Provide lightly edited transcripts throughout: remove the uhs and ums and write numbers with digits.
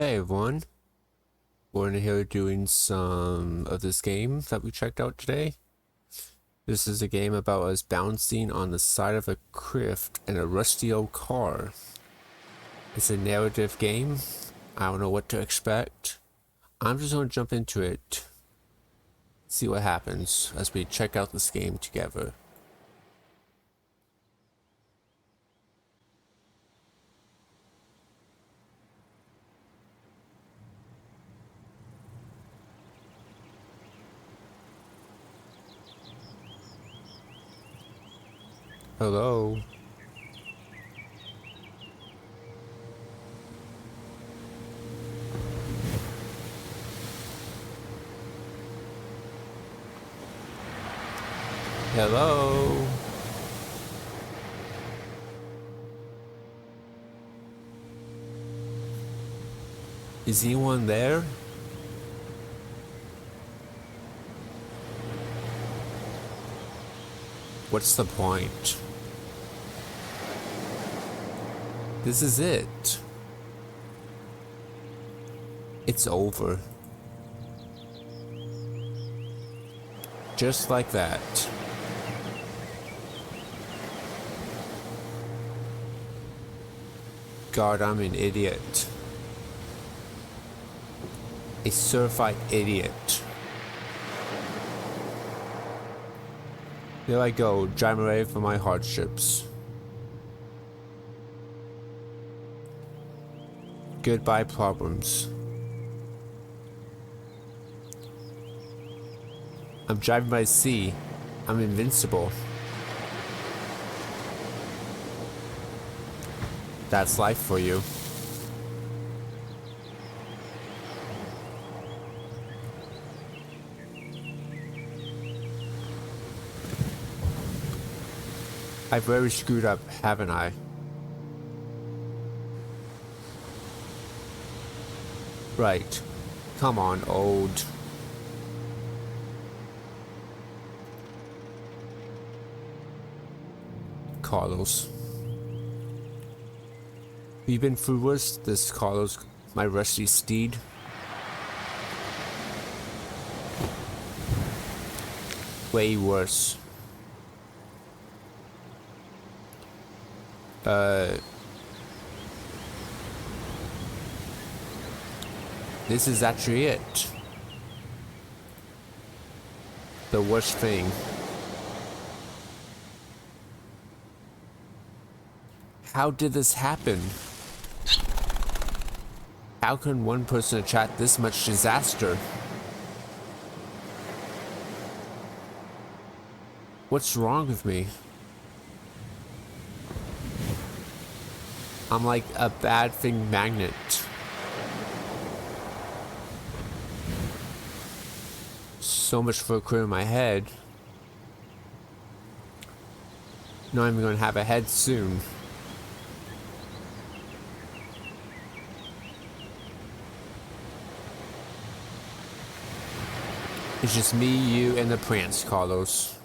Hey everyone, we're in here doing some of this game that we checked out today. This is a game about us bouncing on the side of a cliff in a rusty old car. It's a narrative game. I don't know what to expect. I'm just gonna jump into it, see what happens as we check out this game together. Hello? Hello? Is anyone there? What's the point? This is it. It's over. Just like that. God, I'm an idiot. A certified idiot. There I go, driving away from my hardships. Goodbye, problems. I'm driving by sea. I'm invincible. That's life for you. I've really screwed up, haven't I? Right. Come on, old. Carlos. You've been through worse, this Carlos, my rusty steed. Way worse. This is actually it. The worst thing. How did this happen? How can one person attract this much disaster? What's wrong with me? I'm like a bad thing magnet. So much for clearing my head. Not even gonna have a head soon. It's just me, you, and the prance, Carlos.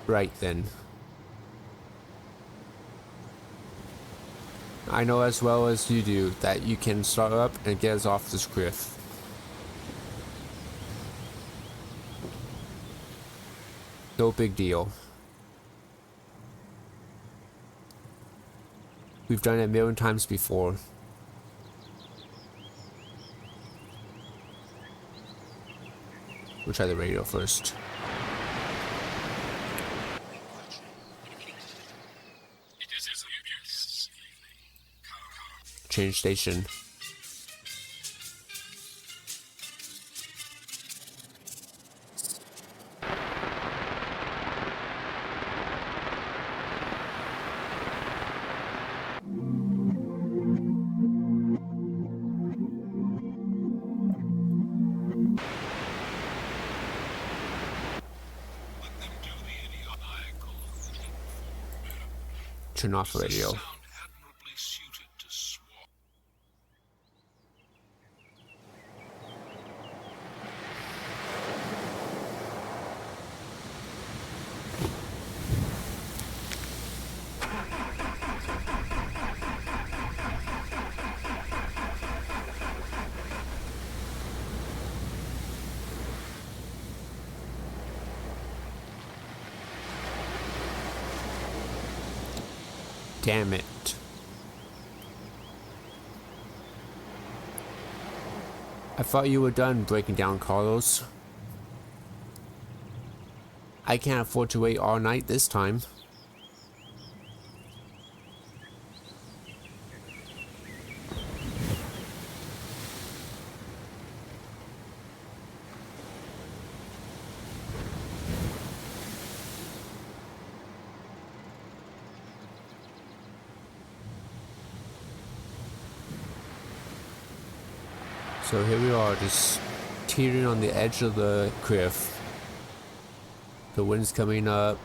Right then. I know as well as you do that you can start up and get us off this cliff. No big deal. We've done it a million times before. We'll try the radio first. Change station. Turn off the radio. Damn it. I thought you were done breaking down, Carlos. I can't afford to wait all night this time. So here we are, just teetering on the edge of the cliff. The wind's coming up.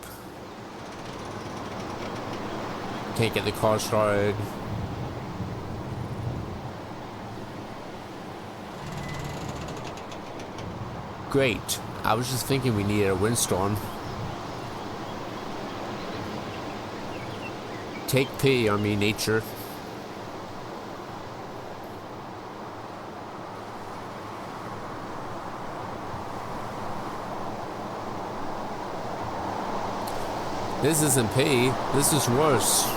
Can't get the car started. Great. I was just thinking we needed a windstorm. Take pity on me, nature. This isn't pity, this is worse.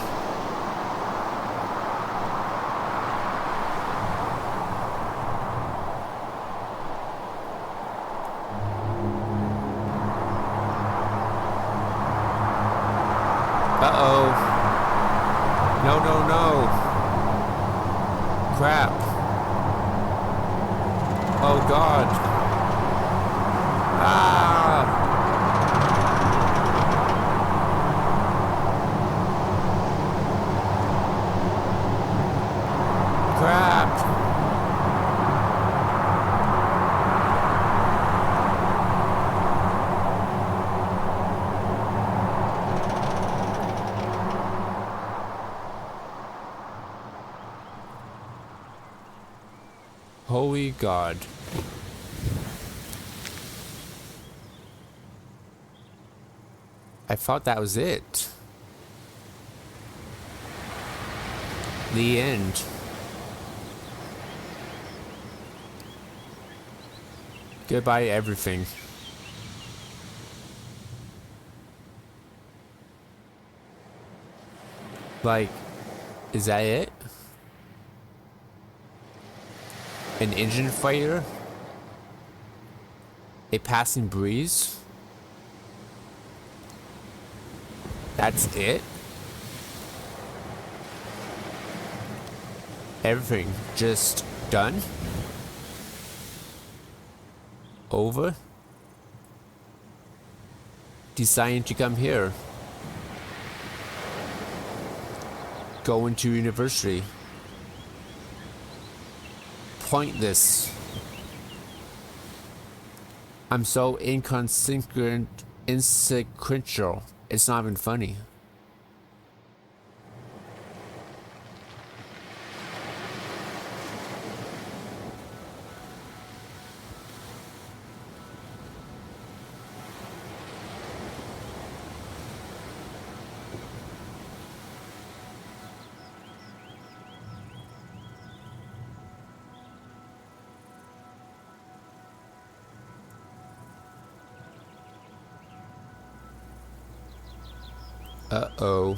Uh-oh. No, no, no. Crap. Oh, God. Ah! Crap. Holy God. I thought that was it. The end. Goodbye, everything. Like, is that it? An engine failure? A passing breeze? That's it? Everything just done? Over? Deciding to come here. Going to university. Pointless. I'm so inconsequential. It's not even funny. Uh-oh.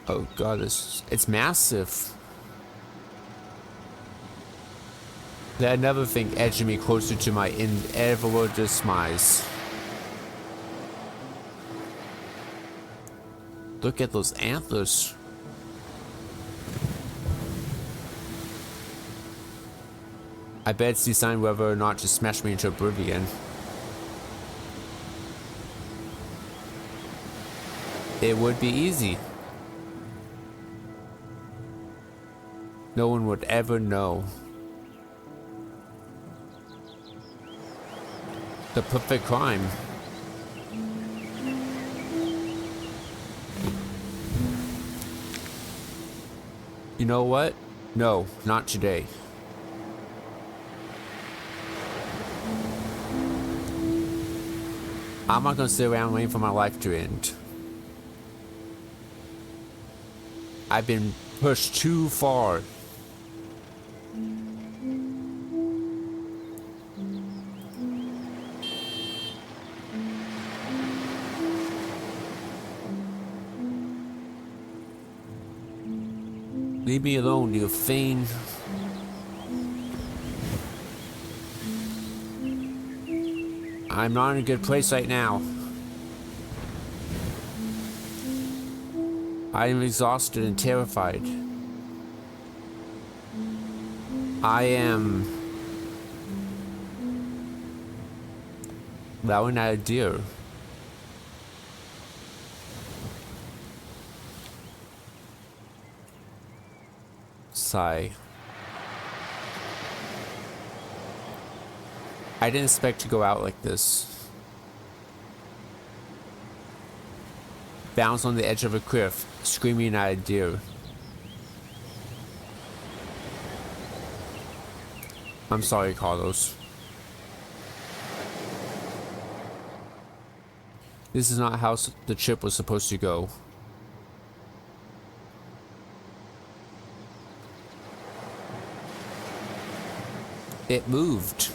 Oh God, it's massive. That another thing edging me closer to my inevitable demise. Look at those antlers. I bet it's deciding whether or not to smash me into oblivion. It would be easy. No one would ever know. The perfect crime. You know what? No, not today. I'm not gonna sit around waiting for my life to end. I've been pushed too far. Leave me alone, you fiend. I'm not in a good place right now. I am exhausted and terrified. I am allowing at a deer. Sigh. I didn't expect to go out like this. Bounce on the edge of a cliff, screaming at a deer. I'm sorry, Carlos. This is not how the trip was supposed to go. It moved.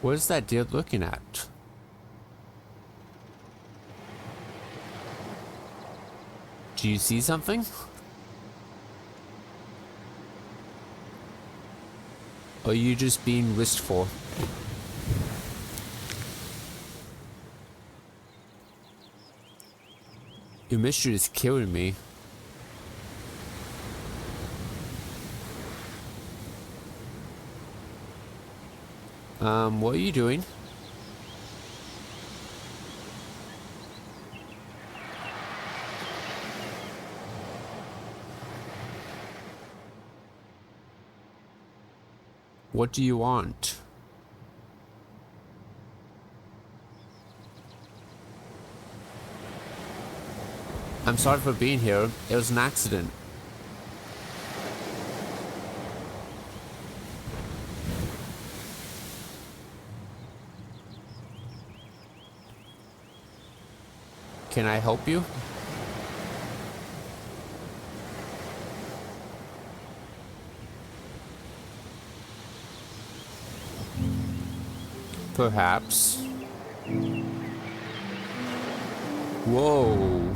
What is that deer looking at? Do you see something? Or are you just being wistful? Your mystery is killing me. What are you doing? What do you want? I'm sorry for being here. It was an accident. Can I help you? Perhaps. Whoa.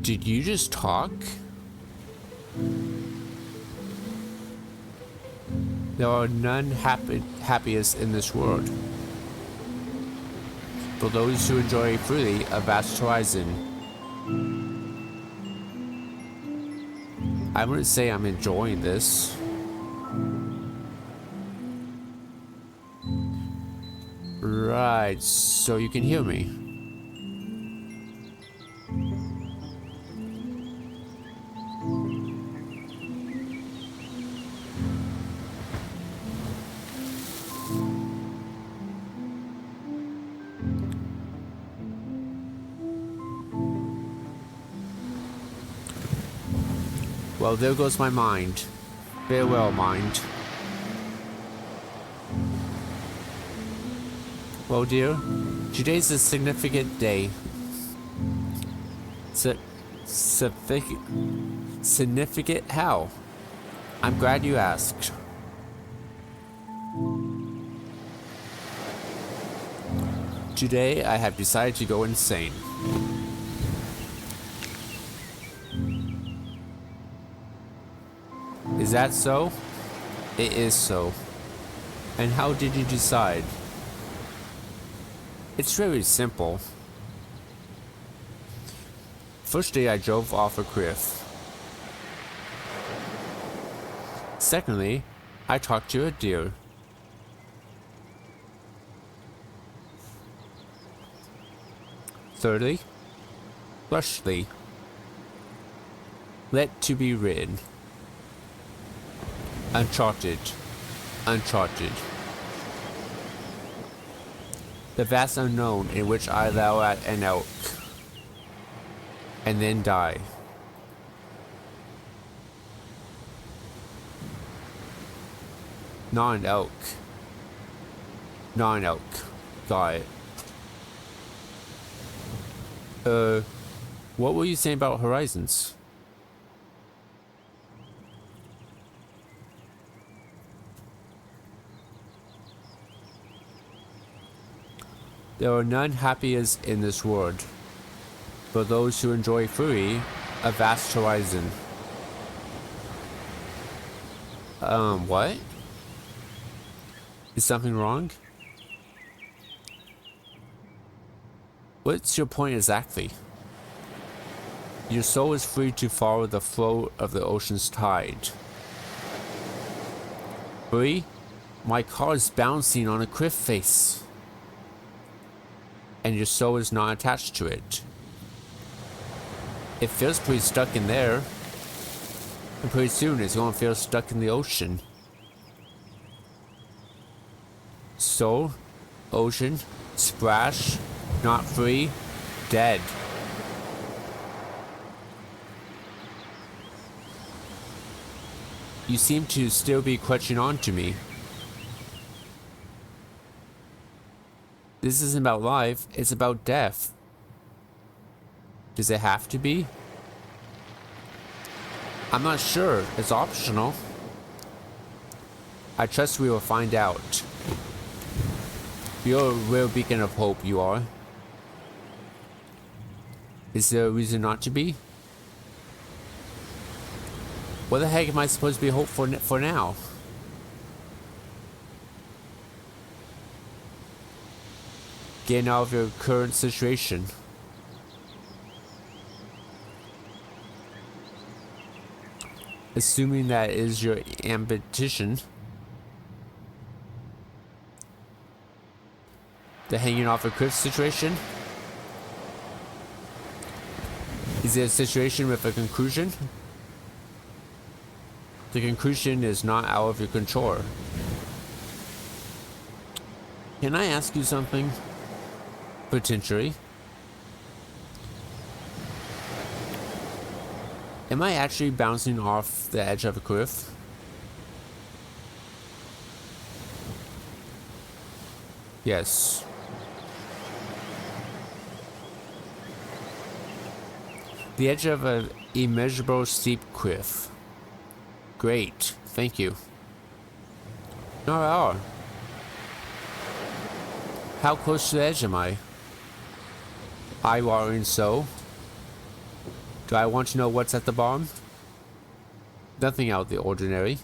Did you just talk? There are none happiest in this world. For those who enjoy freely a vast horizon. I wouldn't say I'm enjoying this. Right, so you can hear me. Well, there goes my mind. Farewell, mind. Well, dear, today's a significant day. Significant how? I'm glad you asked. Today, I have decided to go insane. Is that so? It is so. And how did you decide? It's very simple. First day I drove off a cliff. Secondly, I talked to a deer. Thirdly, Rushly. Let to be written. Uncharted. Uncharted. The vast unknown in which I allow at an elk, and then die. Not an elk. Not an elk. Got it. What were you saying about horizons? There are none happiest in this world, but those who enjoy free a vast horizon. What? Is something wrong? What's your point exactly? Your soul is free to follow the flow of the ocean's tide. Free? My car is bouncing on a cliff face. And your soul is not attached to it. It feels pretty stuck in there. And pretty soon it's going to feel stuck in the ocean. Soul, ocean, splash, not free, dead. You seem to still be clutching on to me. This isn't about life, it's about death. Does it have to be? I'm not sure, it's optional. I trust we will find out. You're a real beacon of hope, you are. Is there a reason not to be? What the heck am I supposed to be hopeful for now? Getting out of your current situation. Assuming that is your ambition. The hanging off a cliff situation? Is it a situation with a conclusion? The conclusion is not out of your control. Can I ask you something? Potentially. Am I actually bouncing off the edge of a cliff? Yes. The edge of an immeasurable steep cliff. Great, thank you. Not at all. How close to the edge am I? Eye-watering so. Do I want to know what's at the bottom? Nothing out of the ordinary.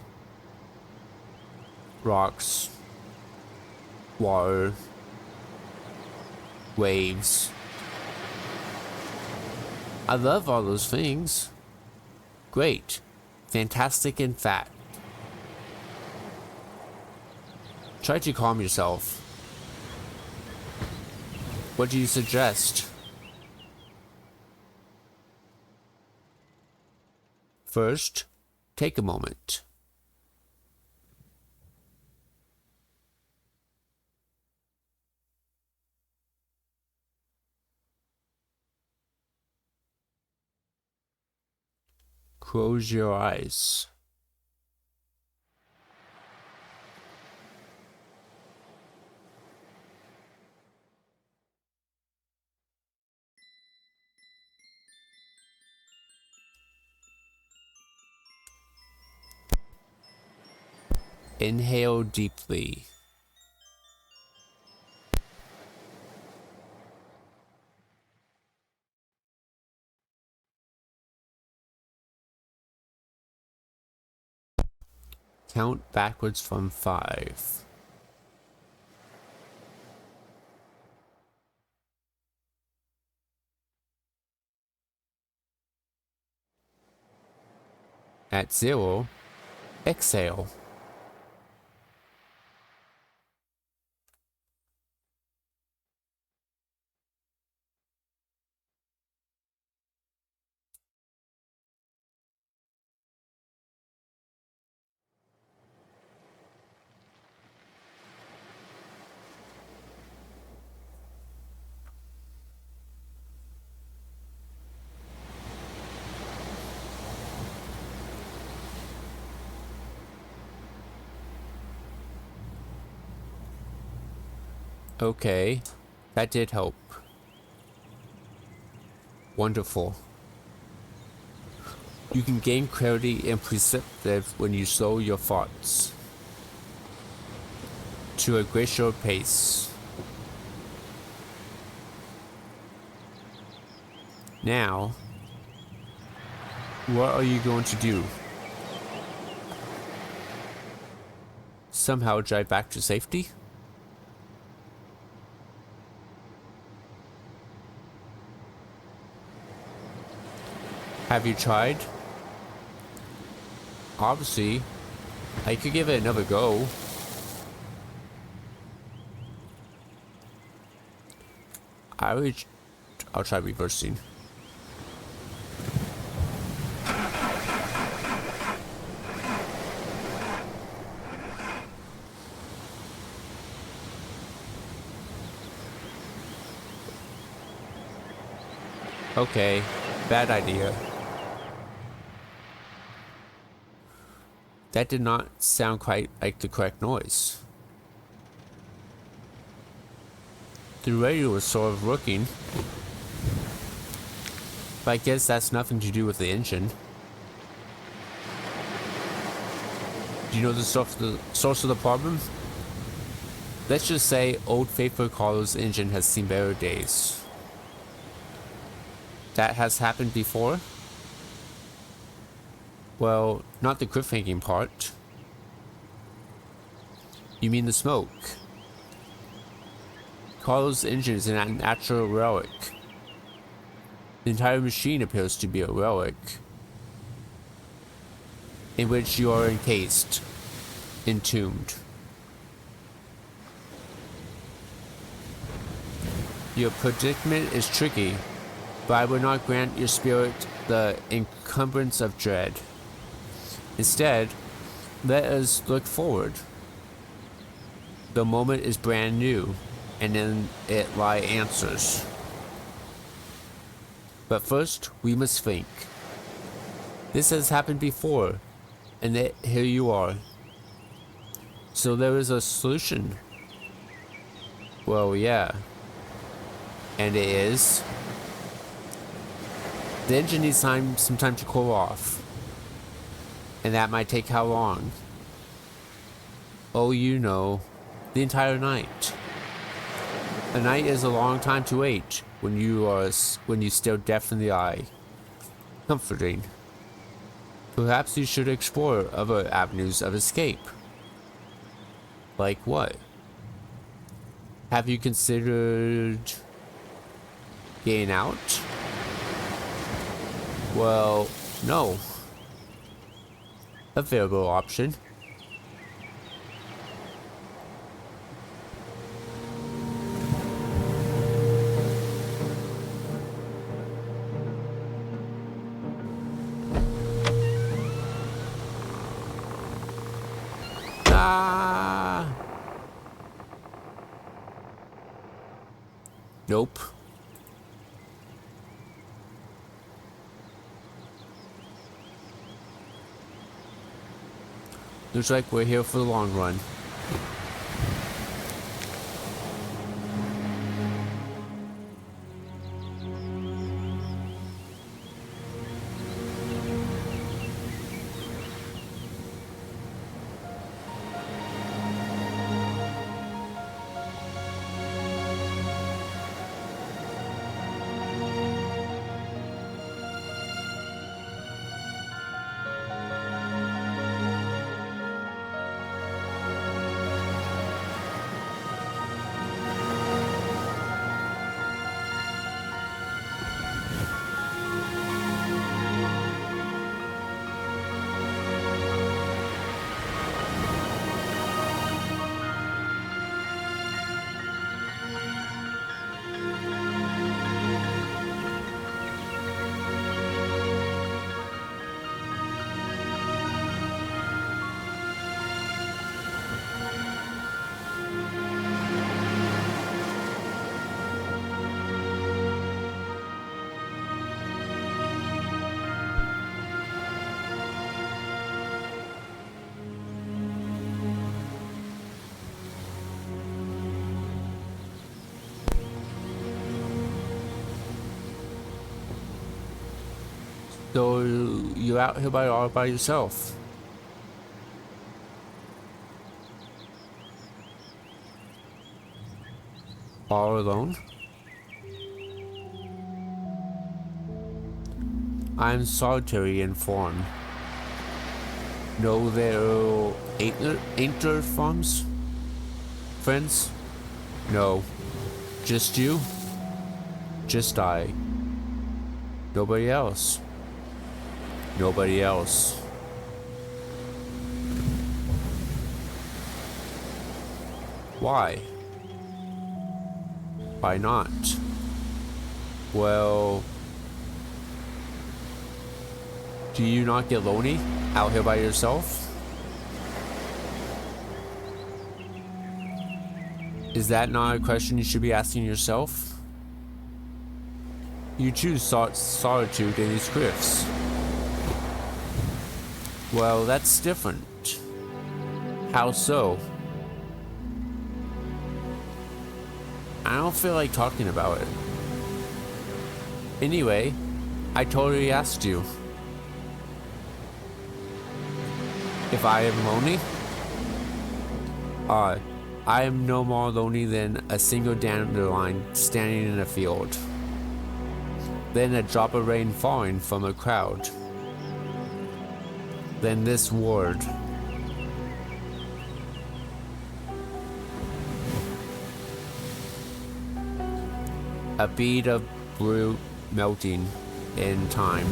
Rocks. Water. Waves. I love all those things. Great. Fantastic in fact. Try to calm yourself. What do you suggest? First, take a moment. Close your eyes. Inhale deeply. Count backwards from 5. At 0, exhale. Okay, that did help. Wonderful. You can gain clarity and perspective when you slow your thoughts to a glacial pace. Now, what are you going to do? Somehow drive back to safety? Have you tried? Obviously, I could give it another go. I'll try reversing. Okay, bad idea. That did not sound quite like the correct noise. The radio was sort of working, but I guess that's nothing to do with the engine. Do you know the source of the problem? Let's just say old faithful Carlo's engine has seen better days. That has happened before? Well, not the cliffhanging part. You mean the smoke? Carlo's engine is a natural relic. The entire machine appears to be a relic, in which you are encased, entombed. Your predicament is tricky, but I will not grant your spirit the encumbrance of dread. Instead, let us look forward. The moment is brand new, and in it lie answers. But first, we must think. This has happened before, and here you are. So there is a solution. Well, yeah. And it is... the engine needs some time to cool off. And that might take how long? Oh, you know, the entire night. A night is a long time to wait when you stare death in the eye. Comforting. Perhaps you should explore other avenues of escape. Like what? Have you considered getting out? Well, no. A viable option. Nope. Looks like we're here for the long run. So you're out here all by yourself. All alone? I'm solitary in form. No there ain't there farms? Friends? No. Just you? Just I. Nobody else. Nobody else. Why? Why not? Well, do you not get lonely out here by yourself? Is that not a question you should be asking yourself? You choose solitude in these cliffs. Well, that's different. How so? I don't feel like talking about it. Anyway, I totally asked you. If I am lonely? I am no more lonely than a single dandelion standing in a field. Then a drop of rain falling from a cloud. Then this word. A bead of blue melting in time.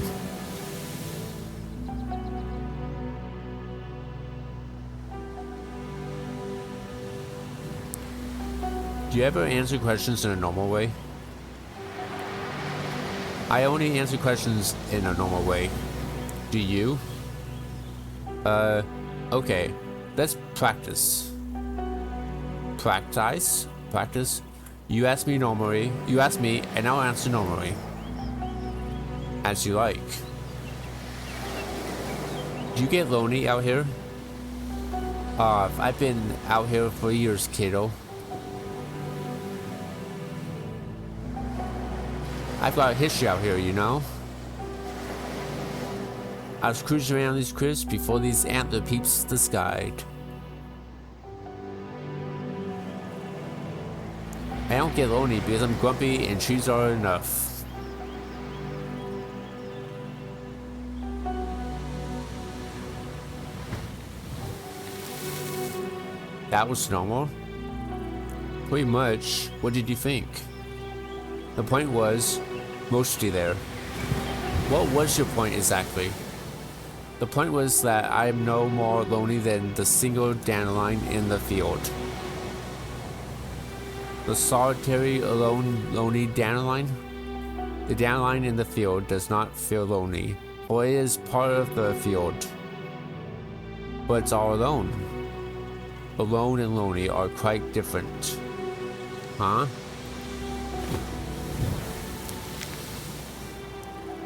Do you ever answer questions in a normal way? I only answer questions in a normal way. Do you? Okay. Let's practice. Practice? Practice? You ask me normally. You ask me, and I'll answer normally. As you like. Do you get lonely out here? I've been out here for years, kiddo. I've got a history out here, you know? I was cruising around these cliffs before these antler peeps the sky. I don't get lonely because I'm grumpy and trees are enough. That was normal? Pretty much. What did you think? The point was, mostly there. What was your point exactly? The point was that I am no more lonely than the single dandelion in the field. The solitary, alone, lonely dandelion? The dandelion in the field does not feel lonely, for it is part of the field. But it's all alone. Alone and lonely are quite different. Huh?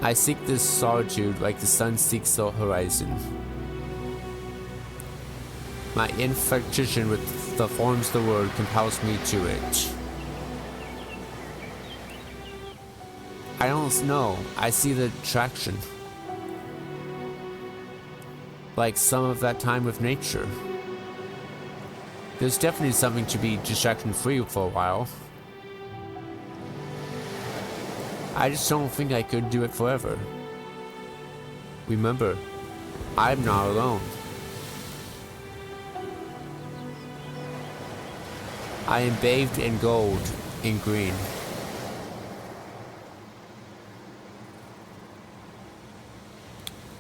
I seek this solitude like the sun seeks the horizon. My infatuation with the forms of the world compels me to it. I don't know. I see the attraction. Like some of that time with nature. There's definitely something to be distraction-free for a while. I just don't think I could do it forever. Remember, I'm not alone. I am bathed in gold and green.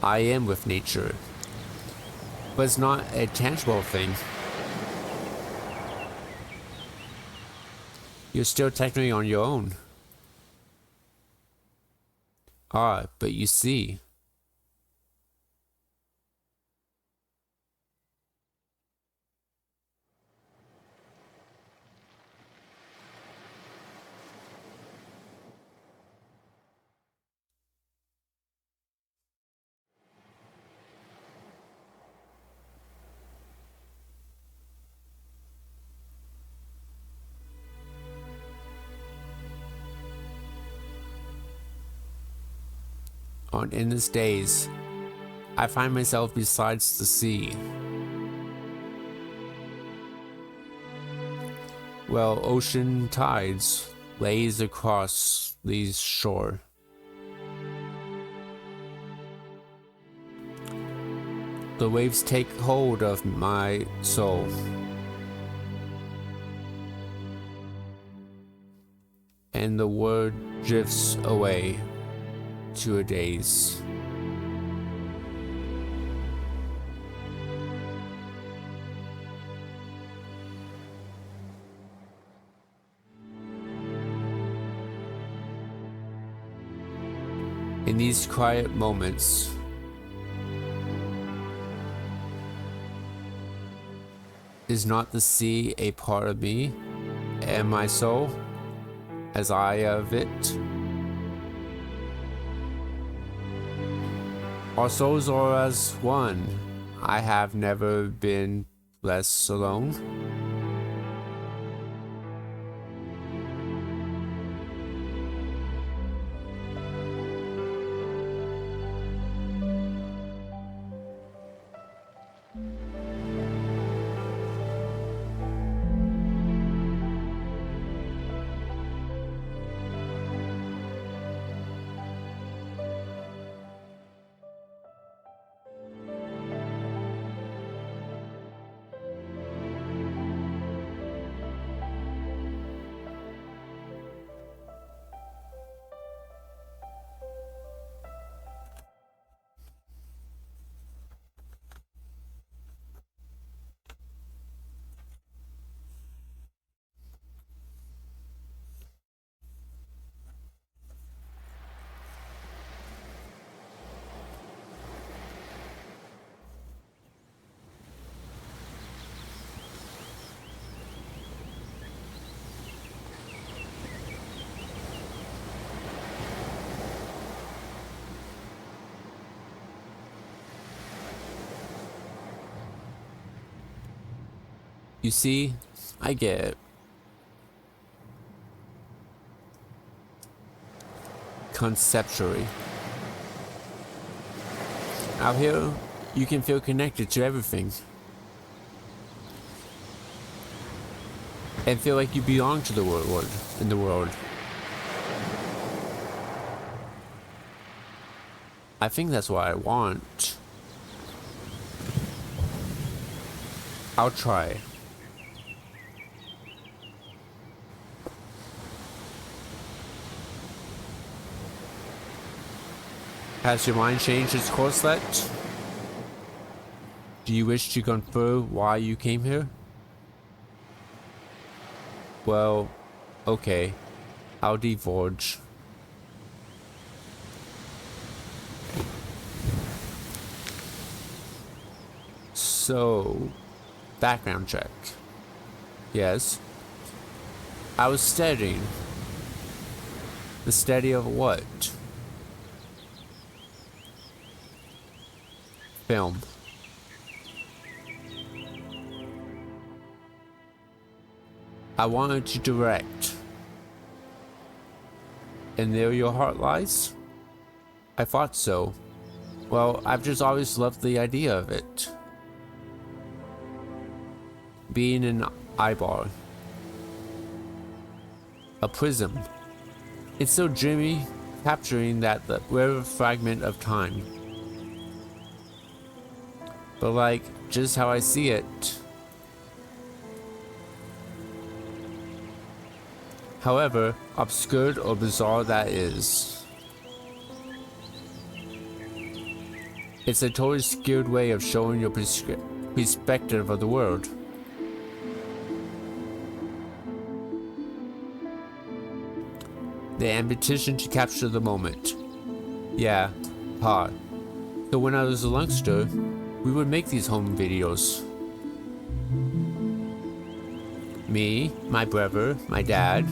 I am with nature, but it's not a tangible thing. You're still technically on your own. But you see. On endless days, I find myself beside the sea. While ocean tides lays across the shore. The waves take hold of my soul. And the word drifts away to a daze. In these quiet moments, is not the sea a part of me and my soul, as I of it? Our souls are as one. I have never been less alone. You see, I get it. Conceptually. Out here, you can feel connected to everything. And feel like you belong to the world, in the world. I think that's what I want. I'll try. Has your mind changed its course yet? Do you wish to confirm why you came here? Well, okay. I'll divulge. So, background check. Yes. I was studying. The study of what? Film. I wanted to direct. And there your heart lies? I thought so. Well, I've just always loved the idea of it. Being an eyeball. A prism. It's so dreamy, capturing that rare fragment of time. But like, just how I see it. However obscure or bizarre that is. It's a totally skewed way of showing your perspective of the world. The ambition to capture the moment. Yeah, hard. So when I was a youngster, we would make these home videos. Me, my brother, my dad.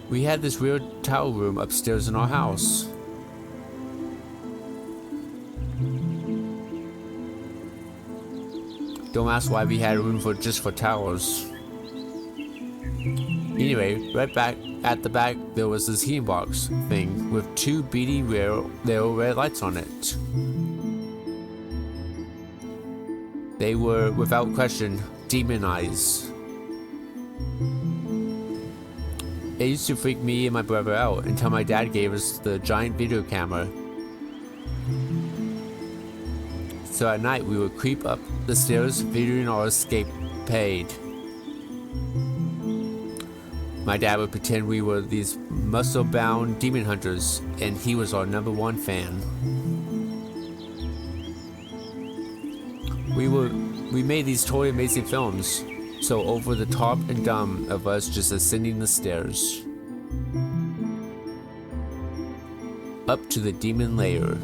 We had this weird towel room upstairs in our house. Don't ask why we had a room just for towels. Anyway, right back At the back, there was this heating box thing with two beady little red lights on it. They were, without question, demon eyes. It used to freak me and my brother out until my dad gave us the giant video camera. So at night we would creep up the stairs videoing our escapade. My dad would pretend we were these muscle-bound demon hunters, and he was our #1 fan. We made these totally amazing films, so over the top and dumb of us just ascending the stairs. Up to the demon lair.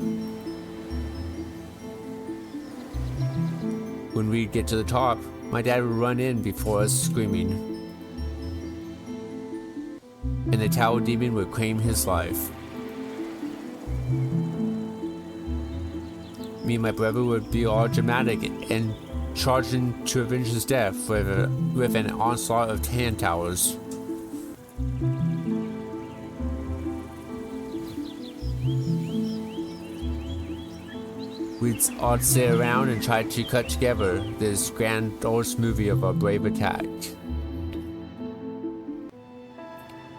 When we'd get to the top, my dad would run in before us screaming. And the tower demon would claim his life. Me and my brother would be all dramatic and charging to avenge his death with an onslaught of hand towers. We'd all sit around and try to cut together this grandiose movie of a brave attack.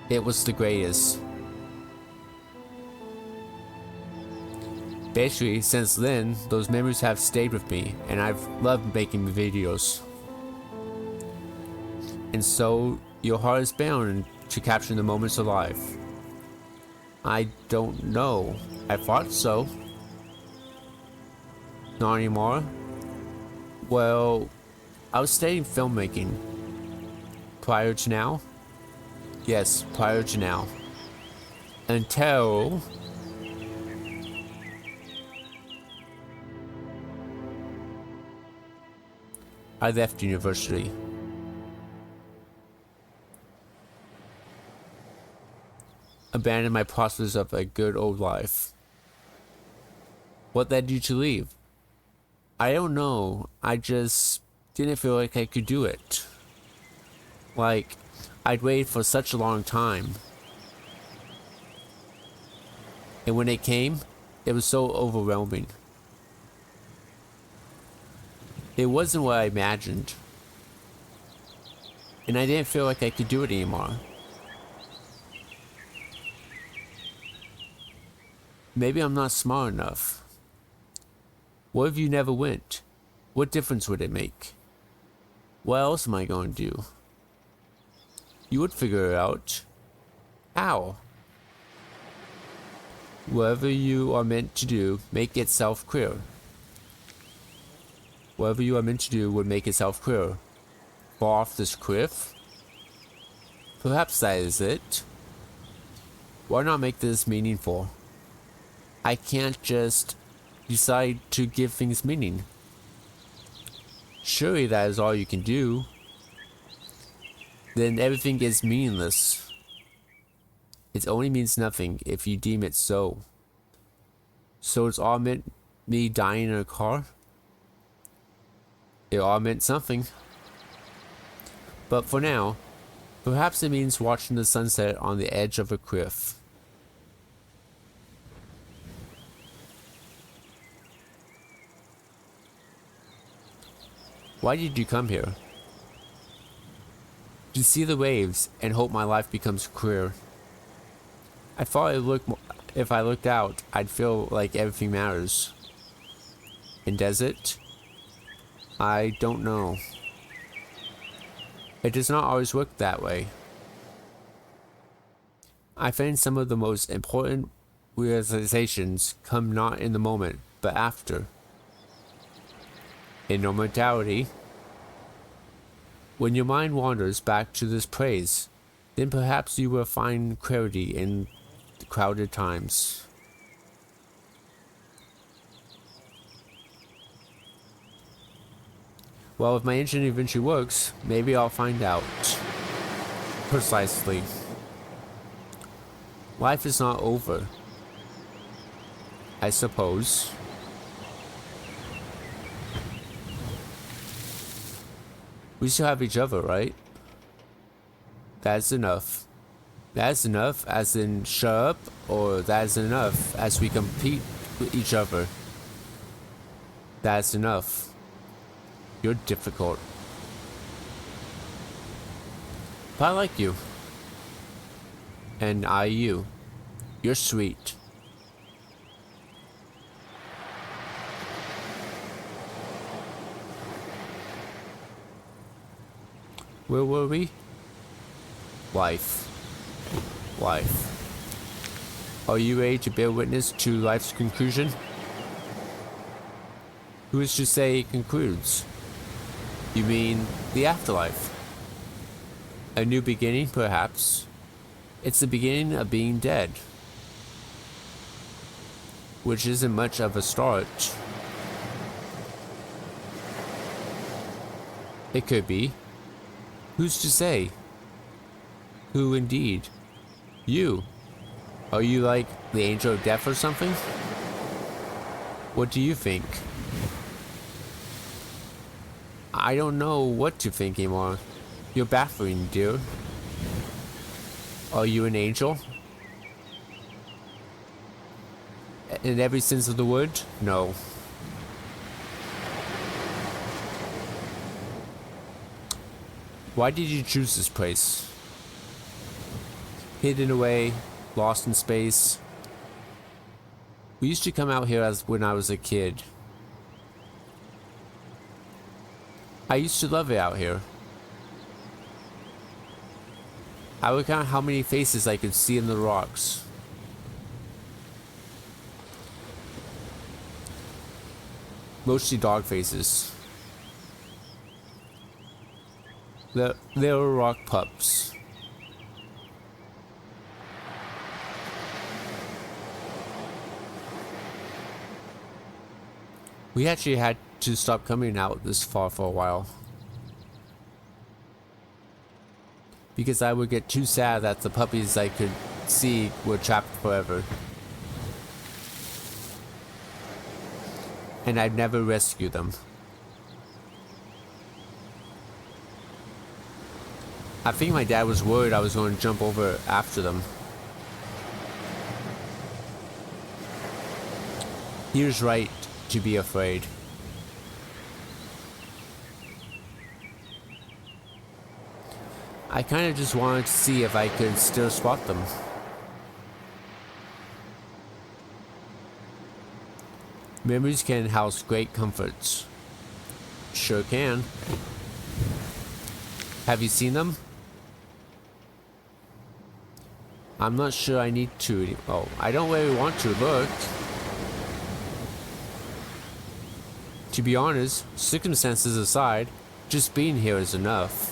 It was the greatest. Basically, since then, those memories have stayed with me, and I've loved making videos. And so, your heart is bound to capture the moments of life. I don't know. I thought so. Not anymore. Well, I was studying filmmaking. Prior to now? Yes, prior to now. Until I left university. Abandoned my prospects of a good old life. What led you to leave? I don't know. I just didn't feel like I could do it. Like, I'd waited for such a long time. And when it came, it was so overwhelming. It wasn't what I imagined. And I didn't feel like I could do it anymore. Maybe I'm not smart enough. What if you never went? What difference would it make? What else am I going to do? You would figure it out. How? Whatever you are meant to do, make itself clear. Whatever you are meant to do would make itself clear. Fall off this cliff? Perhaps that is it. Why not make this meaningful? I can't just decide to give things meaning. Surely that is all you can do. Then everything is meaningless. It only means nothing if you deem it so. So it's all meant me dying in a car? It all meant something. But for now, perhaps it means watching the sunset on the edge of a cliff. Why did you come here? To see the waves and hope my life becomes clear. I thought if I looked out, I'd feel like everything matters. And does it? I don't know. It does not always work that way. I find some of the most important realizations come not in the moment, but after. In normality, when your mind wanders back to this praise, then perhaps you will find clarity in the crowded times. Well, if my engine eventually works, maybe I'll find out. Precisely. Life is not over. I suppose. We still have each other, right? That's enough. That's enough, as in shut up, or that's enough as we compete with each other? That's enough. You're difficult. But I like you. And I you. You're sweet. Where were we? Life. Life. Are you ready to bear witness to life's conclusion? Who is to say it concludes? You mean the afterlife? A new beginning, perhaps. It's the beginning of being dead. Which isn't much of a start. It could be. Who's to say? Who indeed? You. Are you like the angel of death or something? What do you think? I don't know what to think anymore. You're baffling, dear. Are you an angel? In every sense of the word? No. Why did you choose this place? Hidden away, lost in space. We used to come out here when I was a kid. I used to love it out here. I would count how many faces I could see in the rocks. Mostly dog faces. They were rock pups. We actually had to stop coming out this far for a while. Because I would get too sad that the puppies I could see were trapped forever. And I'd never rescue them. I think my dad was worried I was going to jump over after them. He was right to be afraid. I kind of just wanted to see if I could still spot them. Memories can house great comforts. Sure can. Have you seen them? I'm not sure I need to. Oh, I don't really want to look. To be honest, circumstances aside, just being here is enough.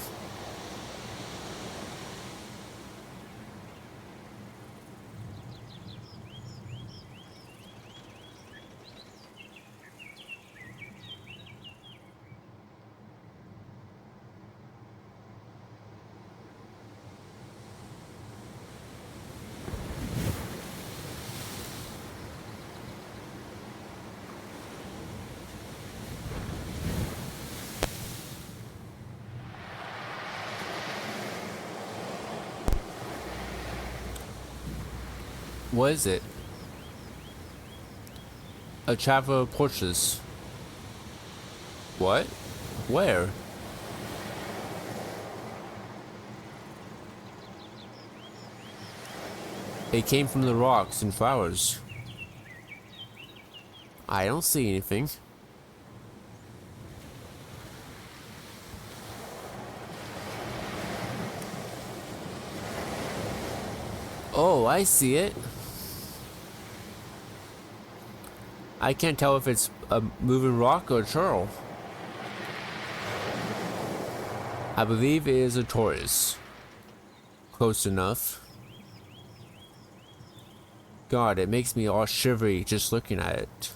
What is it? A traveler approaches. What? Where? It came from the rocks and flowers. I don't see anything. Oh, I see it. I can't tell if it's a moving rock or a turtle. I believe it is a tortoise. Close enough. God, it makes me all shivery just looking at it.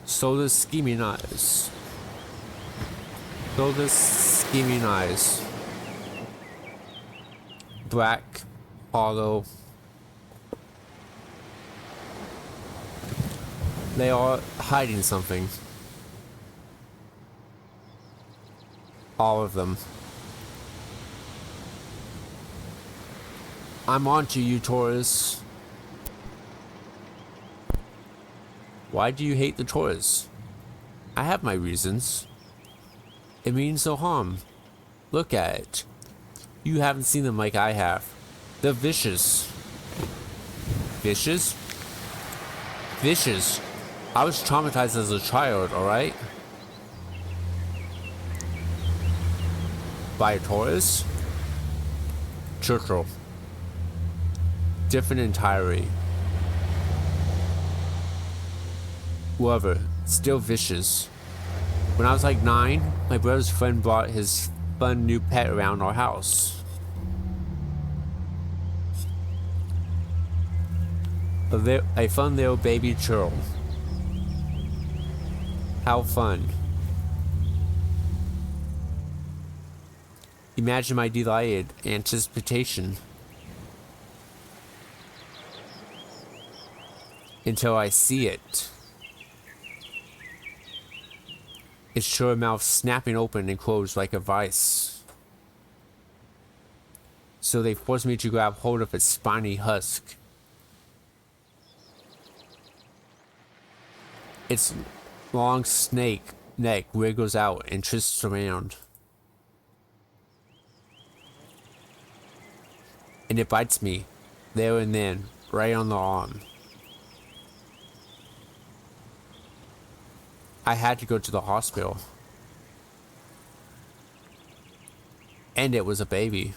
So does scheming eyes. So does scheming eyes. Black, hollow. They are hiding something. All of them. I'm on to you, Taurus. Why do you hate the Taurus? I have my reasons. It means no harm. Look at it. You haven't seen them like I have. They're vicious. Vicious? Vicious. I was traumatized as a child, alright? By a Taurus? Churchill. Different entirely. Whoever, still vicious. When I was like 9, my brother's friend brought his fun new pet around our house. A fun little baby churl. How fun. Imagine my delighted anticipation. Until I see it. Its short mouth snapping open and closed like a vice. So they forced me to grab hold of its spiny husk. Its long snake neck wriggles out and twists around. And it bites me, there and then, right on the arm. I had to go to the hospital. And it was a baby.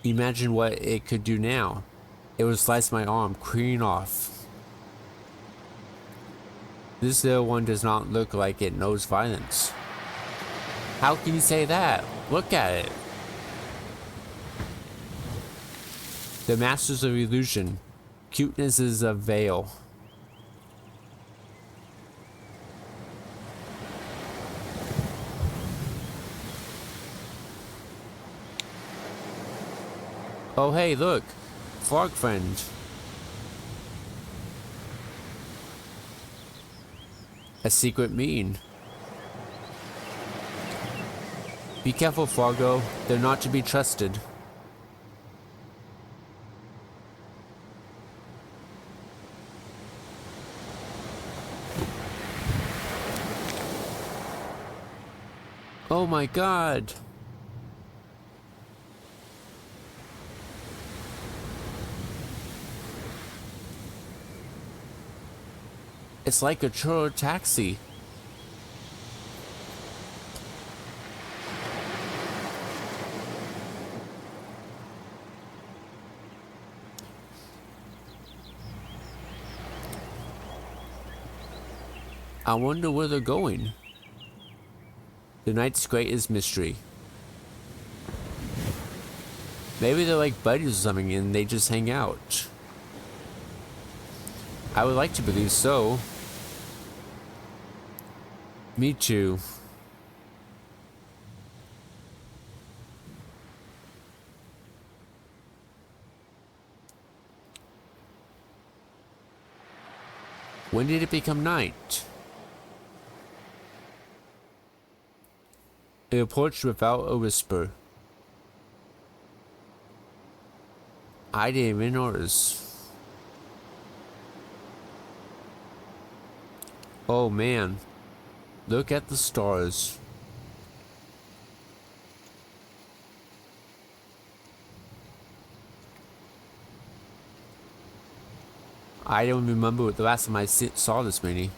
Imagine what it could do now. It would slice my arm clean off. This little one does not look like it knows violence. How can you say that? Look at it. The masters of illusion. Cuteness is a veil. Oh hey, look. Frog friend. A secret mean. Be careful, Fargo. They're not to be trusted. Oh my god. It's like a churro taxi. I wonder where they're going. The night's greatest mystery. Maybe they're like buddies or something and they just hang out. I would like to believe so. Me too. When did it become night? It approached without a whisper. I didn't even notice. Oh man, look at the stars. I don't remember the last time I saw this many.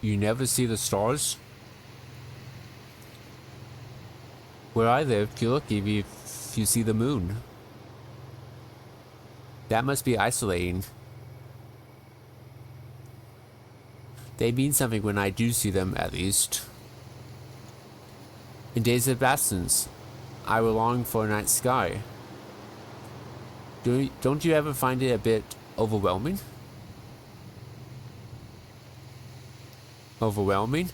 You never see the stars? Where I live, you're lucky if you see the moon. That must be isolating. They mean something when I do see them, at least. In days of absence, I will long for a night sky. Don't you ever find it a bit overwhelming? Overwhelming?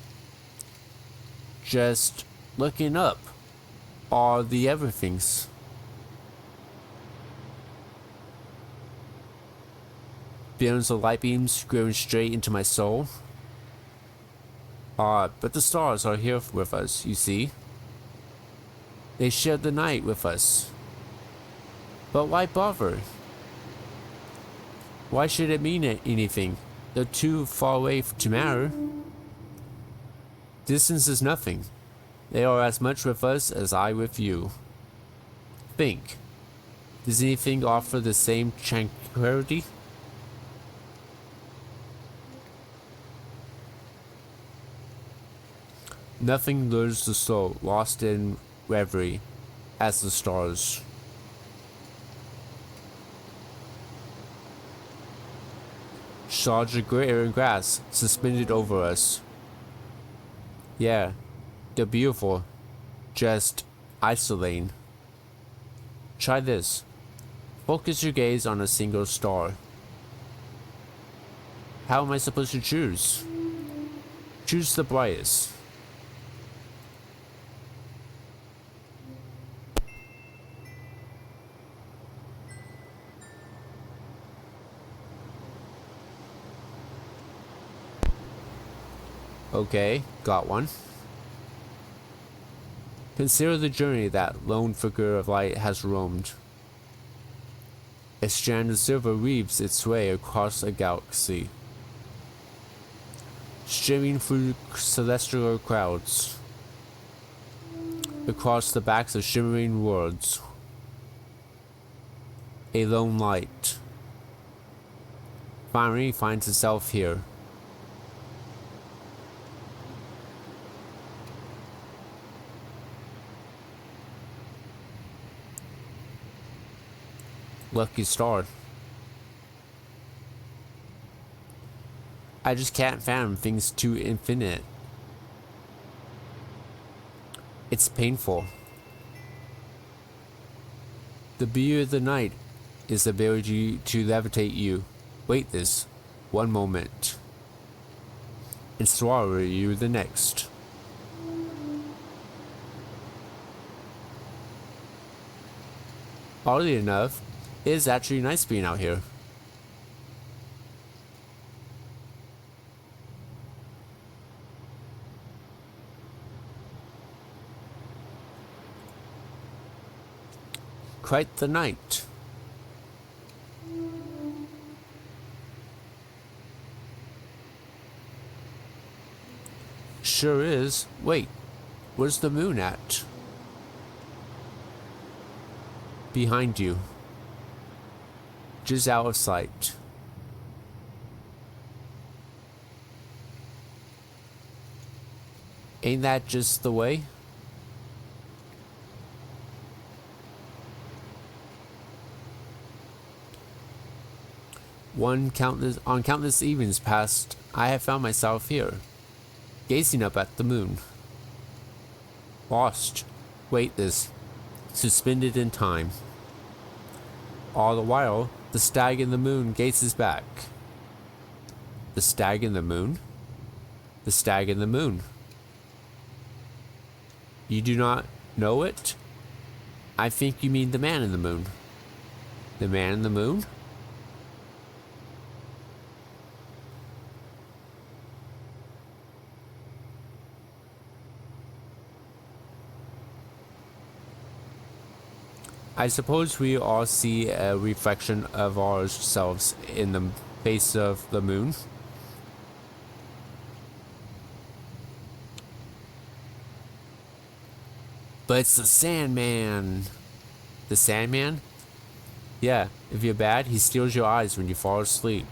Just looking up all the everythings. Billions of light beams growing straight into my soul. But the stars are here with us, you see. They shared the night with us. But why bother? Why should it mean anything? They're too far away to matter. Distance is nothing. They are as much with us as I with you. Think. Does anything offer the same tranquility? Nothing lures the soul lost in reverie as the stars. Shards of glitter and grass suspended over us. Yeah, they're beautiful, just isolating. Try this. Focus your gaze on a single star. How am I supposed to choose? Choose the brightest. Okay, got one. Consider the journey that lone figure of light has roamed. A strand of silver weaves its way across a galaxy, streaming through celestial clouds, across the backs of shimmering worlds. A lone light finally finds itself here. Lucky star. I just can't fathom things too infinite. It's painful. The beauty of the night is the ability to levitate you. Wait this one moment and swallow you the next. Oddly enough, it is actually nice being out here. Quite the night. Sure is. Wait, where's the moon at? Behind you. Just out of sight. Ain't that just the way? On countless evenings past, I have found myself here, gazing up at the moon. Lost, weightless, suspended in time. All the while, the stag in the moon gazes back. The stag in the moon? The stag in the moon. You do not know it? I think you mean the man in the moon. The man in the moon? I suppose we all see a reflection of ourselves in the face of the moon. But it's the Sandman. The Sandman? Yeah, if you're bad, he steals your eyes when you fall asleep.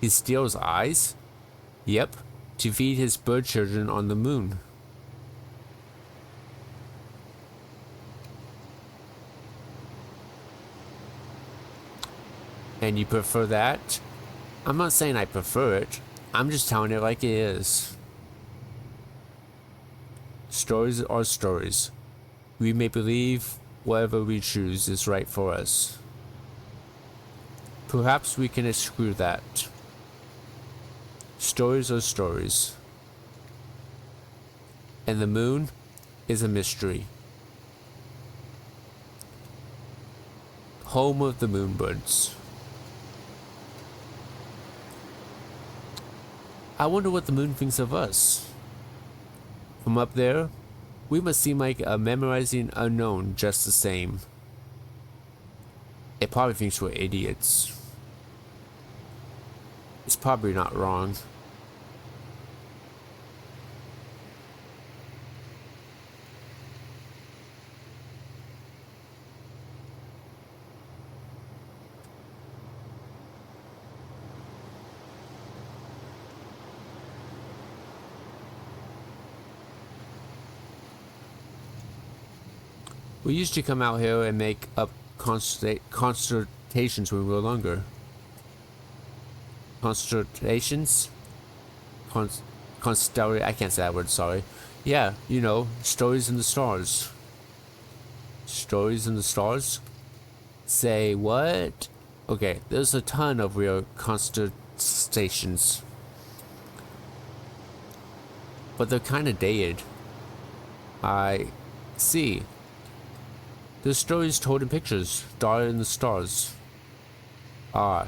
He steals eyes? Yep, to feed his bird children on the moon. And you prefer that? I'm not saying I prefer it. I'm just telling it like it is. Stories are stories. We may believe whatever we choose is right for us. Perhaps we can exclude that. Stories are stories. And the moon is a mystery. Home of the moonbirds. I wonder what the moon thinks of us. From up there, we must seem like a memorizing unknown just the same. It probably thinks we're idiots. It's probably not wrong. We used to come out here and make up consultations when we were younger. Consultations? Constellation. I can't say that word, sorry. Yeah, you know, stories in the stars. Stories in the stars? Say what? Okay, there's a ton of real constellations. But they're kind of dated. I see. There's stories told in pictures, dotted in the stars. Ah,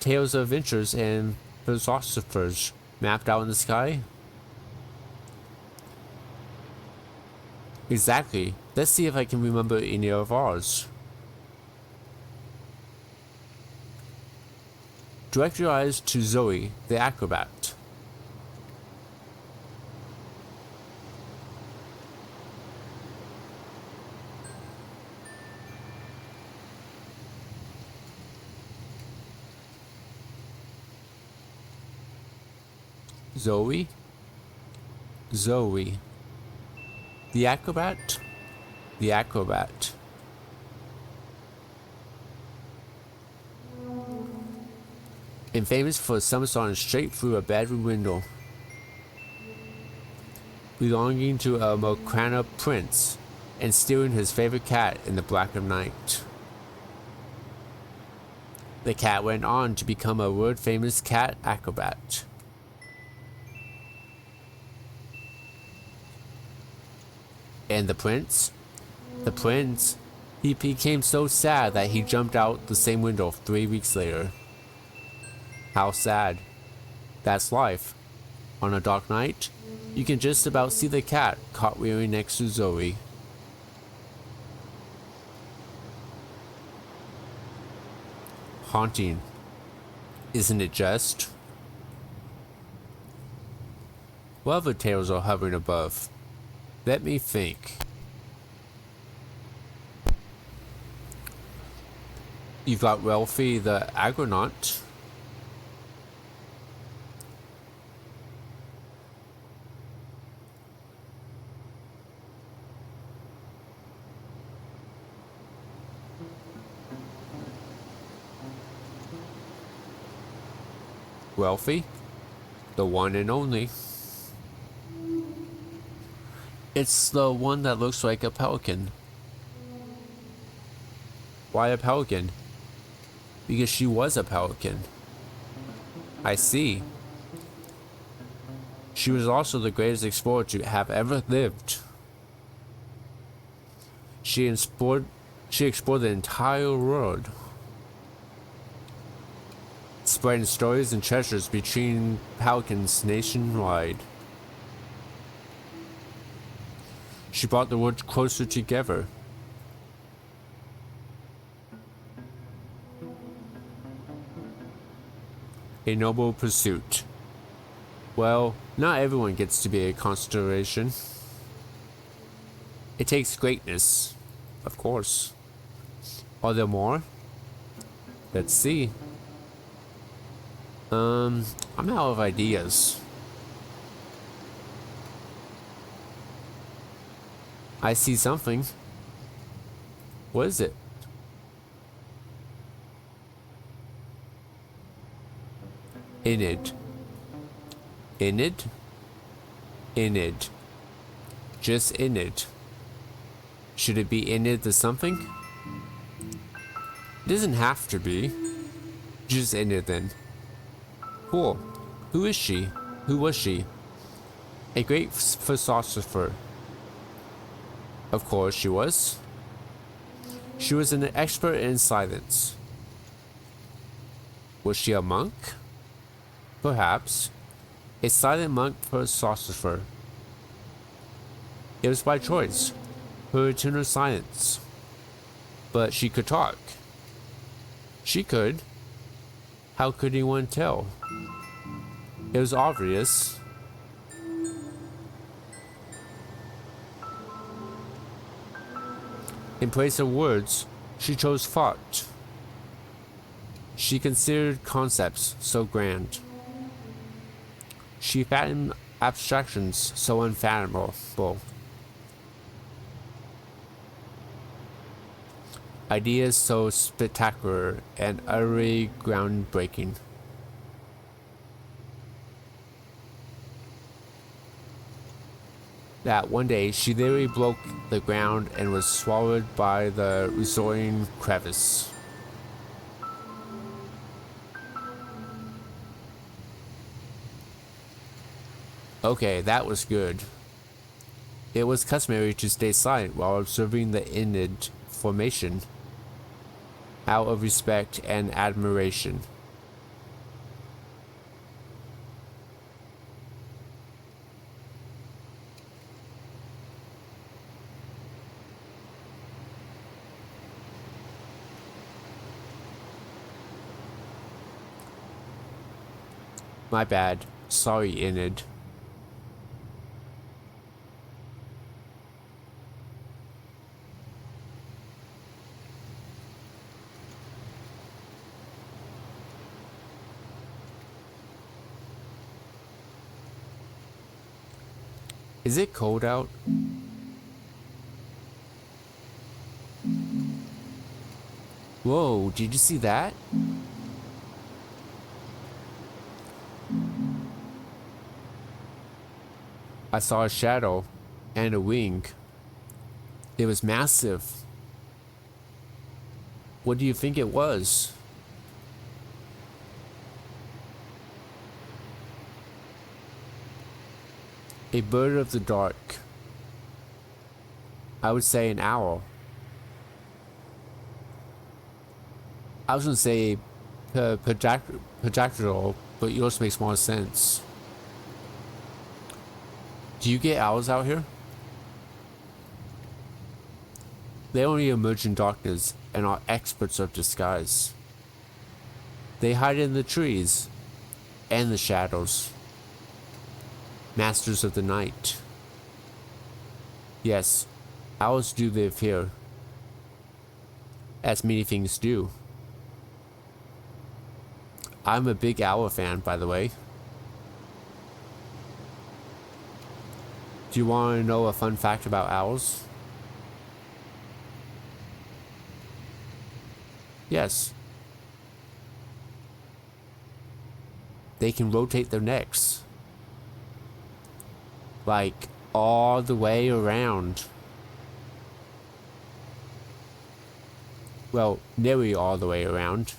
tales of adventures and philosophers mapped out in the sky? Exactly. Let's see if I can remember any of ours. Direct your eyes to Zoe, the acrobat. Zoe? Zoe. The acrobat? The acrobat. And famous for a somersault straight through a bedroom window. Belonging to a Mokrana prince and stealing his favorite cat in the black of night. The cat went on to become a world famous cat acrobat. And the prince? The prince, he became so sad that he jumped out the same window 3 weeks later. How sad. That's life. On a dark night, you can just about see the cat cartwheeling next to Zoe. Haunting. Isn't it just? What other tales are hovering above? Let me think. You've got Ralphie the Agronaut. Ralphie, the one and only. It's the one that looks like a pelican. Why a pelican? Because she was a pelican. I see. She was also the greatest explorer to have ever lived. She explored the entire world, spreading stories and treasures between pelicans nationwide. She brought the world closer together. A noble pursuit. Well, not everyone gets to be a constellation. It takes greatness, of course. Are there more? Let's see. I'm out of ideas. I see something. What is it? Enid. Enid? Enid. Just Enid. Should it be in it the something? It doesn't have to be. Just in it then. Cool. Who is she? Who was she? A great philosopher. Of course she was. She was an expert in silence. Was she a monk? Perhaps. A silent monk philosopher. It was by choice. Her eternal silence. But she could talk. She could. How could anyone tell? It was obvious. In place of words, she chose thought. She considered concepts so grand. She fathomed abstractions so unfathomable. Ideas so spectacular and utterly groundbreaking. That one day she literally broke the ground and was swallowed by the resounding crevice. Okay, that was good. It was customary to stay silent while observing the Enid formation, out of respect and admiration. My bad. Sorry, Enid. Is it cold out? Whoa, did you see that? I saw a shadow and a wing. It was massive. What do you think it was? A bird of the dark. I would say an owl. I was gonna say projectile, but yours makes more sense. Do you get owls out here? They only emerge in darkness and are experts of disguise. They hide in the trees and the shadows. Masters of the night. Yes, owls do live here. As many things do. I'm a big owl fan, by the way. Do you want to know a fun fact about owls? Yes. They can rotate their necks. Like, all the way around. Well, nearly all the way around.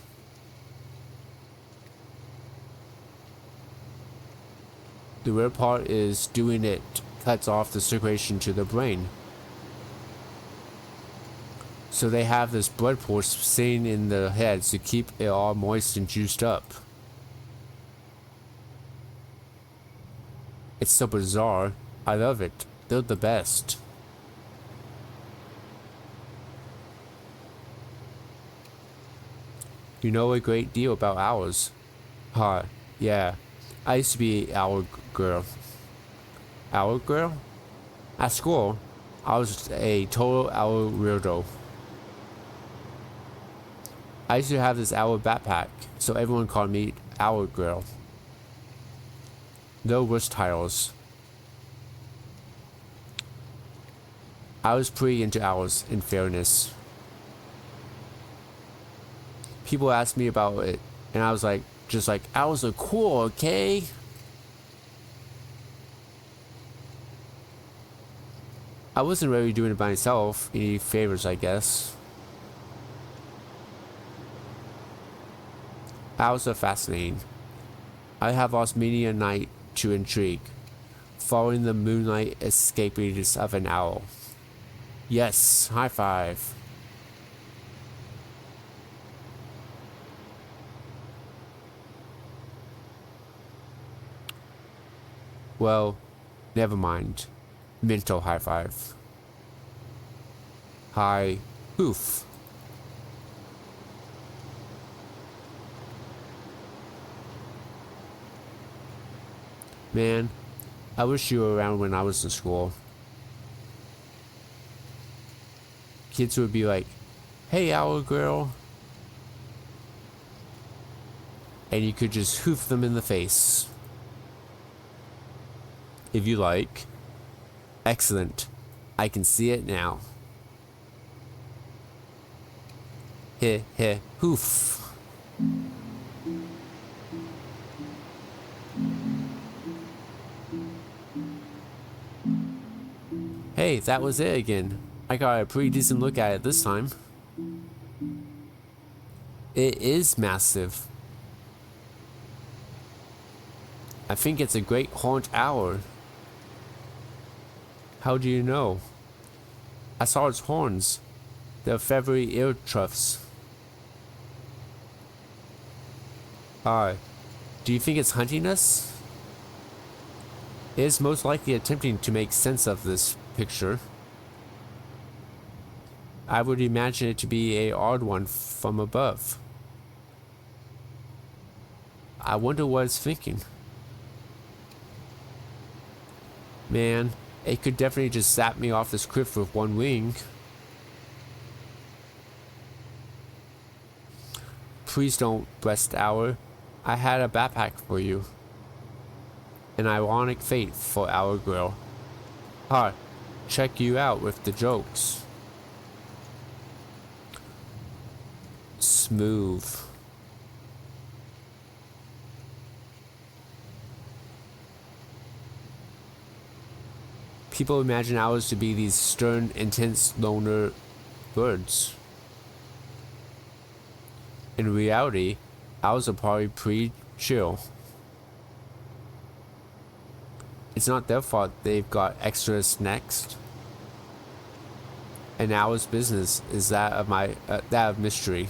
The weird part is doing it cuts off the circulation to the brain. So they have this blood pool sitting in the head to keep it all moist and juiced up. It's so bizarre. I love it. They're the best. You know a great deal about owls. Huh, yeah. I used to be an owl girl. Owl girl? At school, I was a total owl weirdo. I used to have this owl backpack, so everyone called me Owl Girl. No worse titles. I was pretty into owls, in fairness. People asked me about it, and I was like, just like, owls are cool, okay? I wasn't really doing it by myself. Any favors, I guess. Owls are fascinating. I have lost many a night to intrigue, following the moonlight escapades of an owl. Yes, high five. Well, never mind. Mental high five. Hi, hoof. Man, I wish you were around when I was in school. Kids would be like, "Hey, owl girl." And you could just hoof them in the face. If you like. Excellent. I can see it now. Heh heh hoof. Hey, that was it again. I got a pretty decent look at it this time. It is massive. I think it's a great horned owl. How do you know? I saw its horns. They're feathery ear tufts. Do you think it's hunting us? It is most likely attempting to make sense of this picture. I would imagine it to be an odd one from above. I wonder what it's thinking. Man, it could definitely just zap me off this cliff with one wing. Please don't, breast owl. I had a backpack for you. An ironic fate for our girl. Check you out with the jokes. Smooth. People imagine owls to be these stern, intense, loner birds. In reality, owls are probably pretty chill. It's not their fault they've got extra snacks. An owl's business is that of mystery.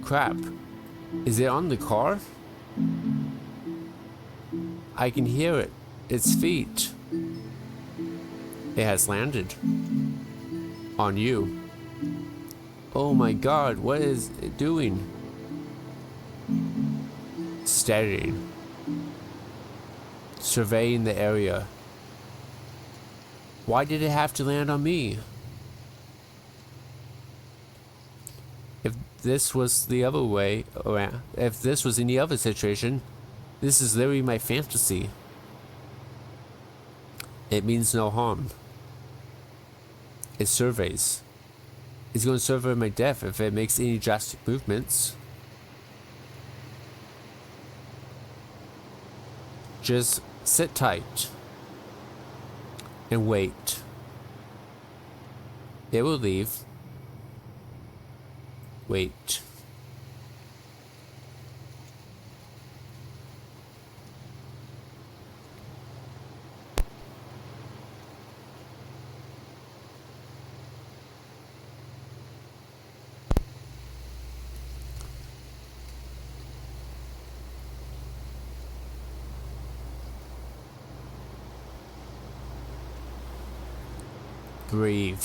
Crap. Is it on the car? I can hear it. Its feet. It has landed. On you. Oh my god, what is it doing? Studying. Surveying the area. Why did it have to land on me? If this was the other way around, if this was any other situation, this is literally my fantasy. It means no harm. It surveys. It's going to survey my death if it makes any drastic movements. Just sit tight and wait. It will leave. Wait. Breathe.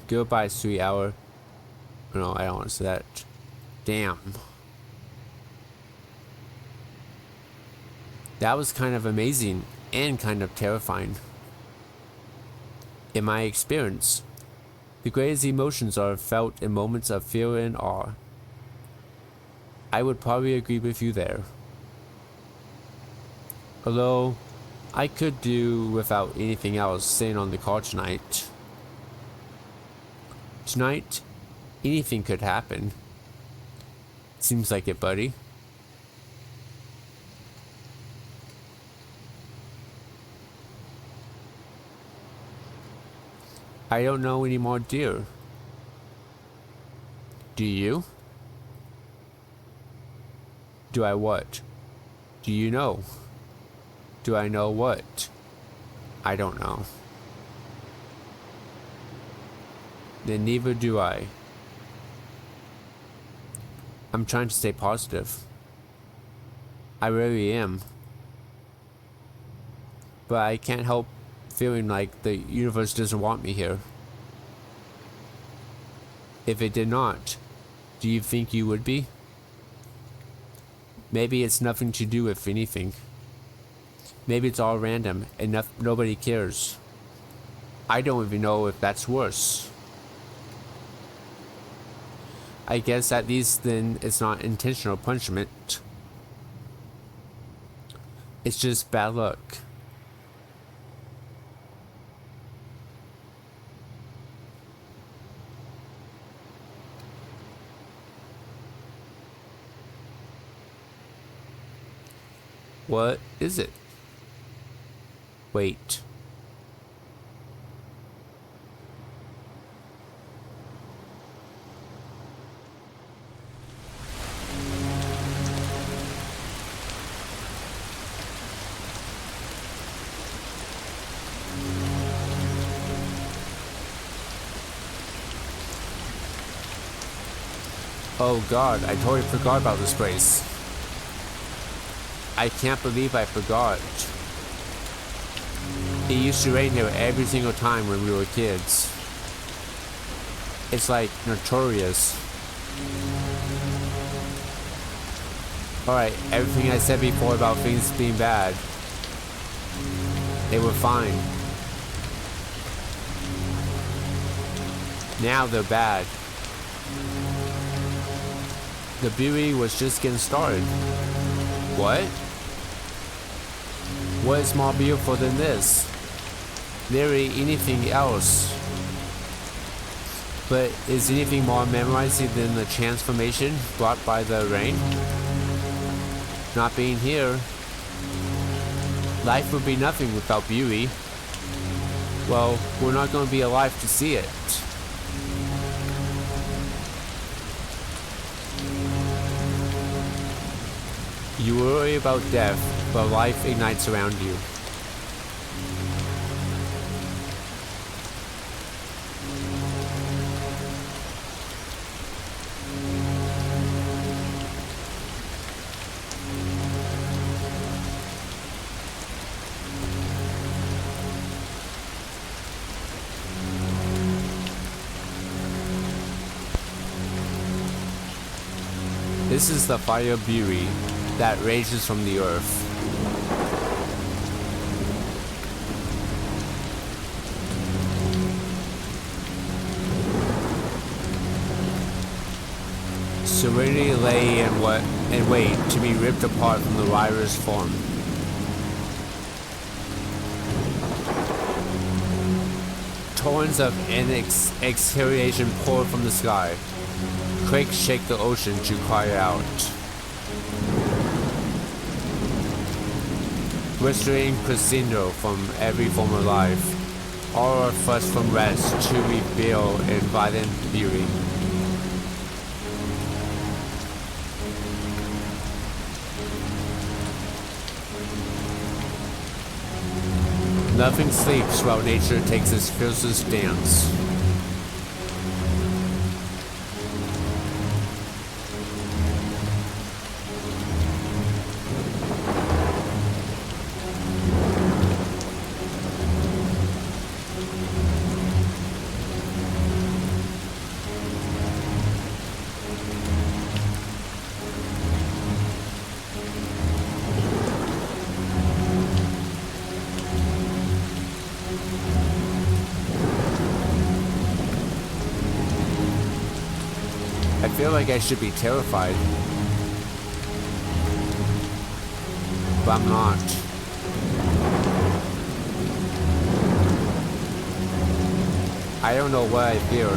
Goodbye, sweet hour. No, I don't want to say that. Damn. That was kind of amazing and kind of terrifying. In my experience, the greatest emotions are felt in moments of fear and awe. I would probably agree with you there. Although, I could do without anything else staying on the car tonight. Tonight, anything could happen. Seems like it, buddy. I don't know anymore, dear. Do you? Do I what? Do you know? Do I know what? I don't know. Then neither do I. I'm trying to stay positive. I really am. But I can't help feeling like the universe doesn't want me here. If it did not, do you think you would be? Maybe it's nothing to do with anything. Maybe it's all random and nobody cares. I don't even know if that's worse. I guess at least then it's not intentional punishment. It's just bad luck. What is it? Wait. Oh god, I totally forgot about this place. I can't believe I forgot. It used to rain here every single time when we were kids. It's like notorious. Alright, everything I said before about things being bad, they were fine. Now they're bad. The beauty was just getting started. What? What is more beautiful than this? Literally anything else. But is anything more memorizing than the transformation brought by the rain? Not being here, life would be nothing without beauty. Well, we're not going to be alive to see it. You worry about death, but life ignites around you. This is the fire beauty that rages from the earth. Serenity lay and wait to be ripped apart from the rider's form. Torrents of exhalation pour from the sky. Quakes shake the ocean to cry out. Blistering crescendo from every former life, all are thrust from rest to reveal in violent beauty. Nothing sleeps while nature takes its fiercest dance. I feel like I should be terrified, but I'm not. I don't know what I fear.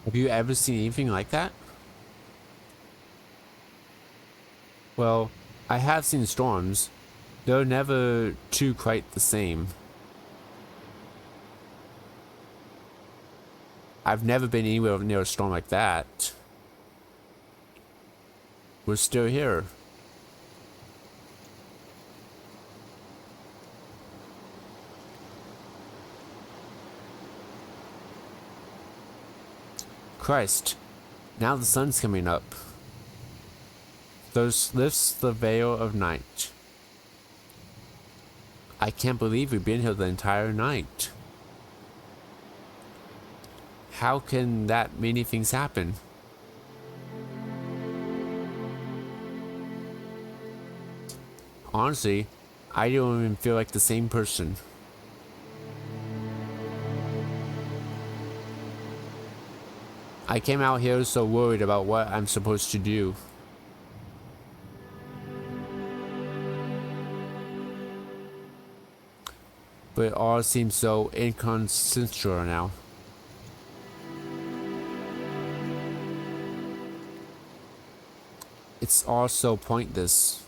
Have you ever seen anything like that? Well, I have seen storms. They're never too quite the same. I've never been anywhere near a storm like that. We're still here. Christ, now the sun's coming up. Those lifts the veil of night. I can't believe we've been here the entire night. How can that many things happen? Honestly, I don't even feel like the same person. I came out here so worried about what I'm supposed to do. But it all seems so inconsequential now. It's all so pointless.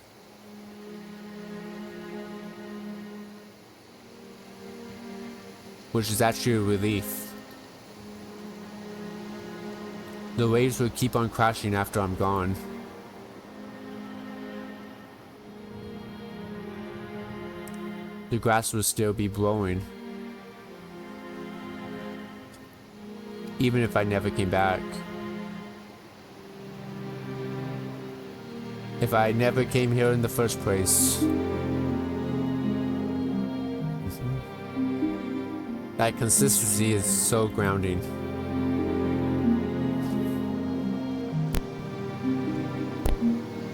Which is actually a relief. The waves will keep on crashing after I'm gone. The grass will still be blowing. Even if I never came back. If I never came here in the first place. That consistency is so grounding.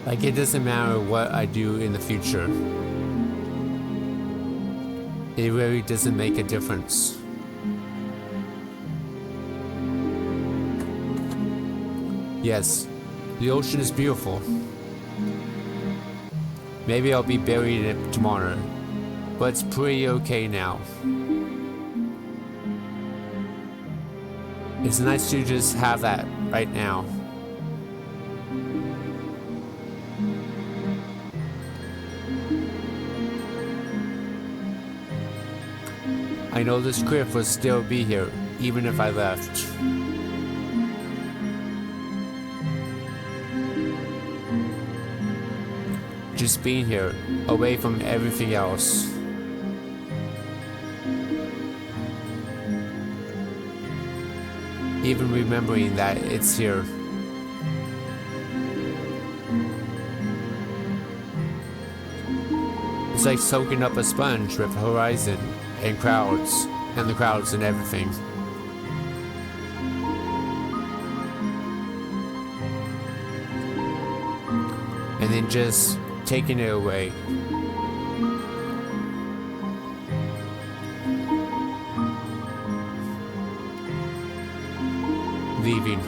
Like, it doesn't matter what I do in the future. It really doesn't make a difference. Yes, the ocean is beautiful. Maybe I'll be buried in it tomorrow, but it's pretty okay now. It's nice to just have that right now. I know this cliff will still be here, even if I left. Just being here, away from everything else. Even remembering that it's here. It's like soaking up a sponge with horizon and crowds, and the crowds and everything. And then just taking it away. Leaving.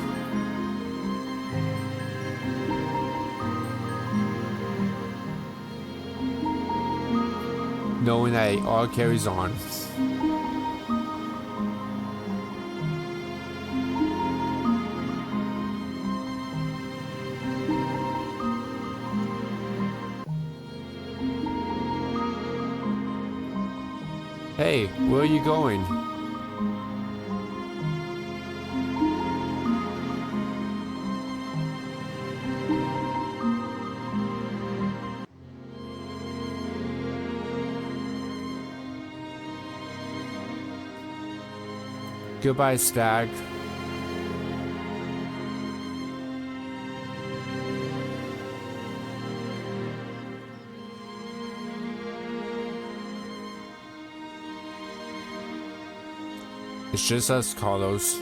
Knowing that it all carries on. Hey, where are you going? Goodbye, stag. It's just us, Carlos.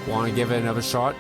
Want to give it another shot?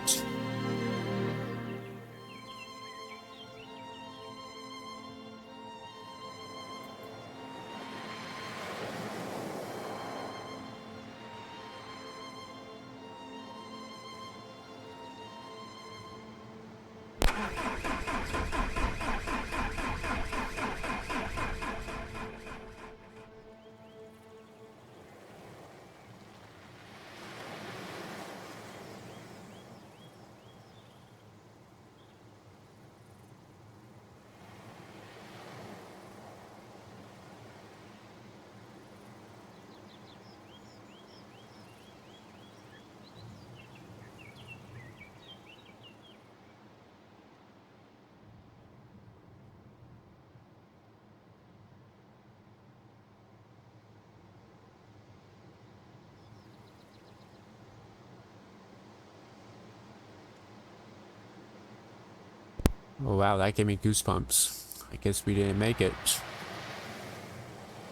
Oh wow, that gave me goosebumps. I guess we didn't make it.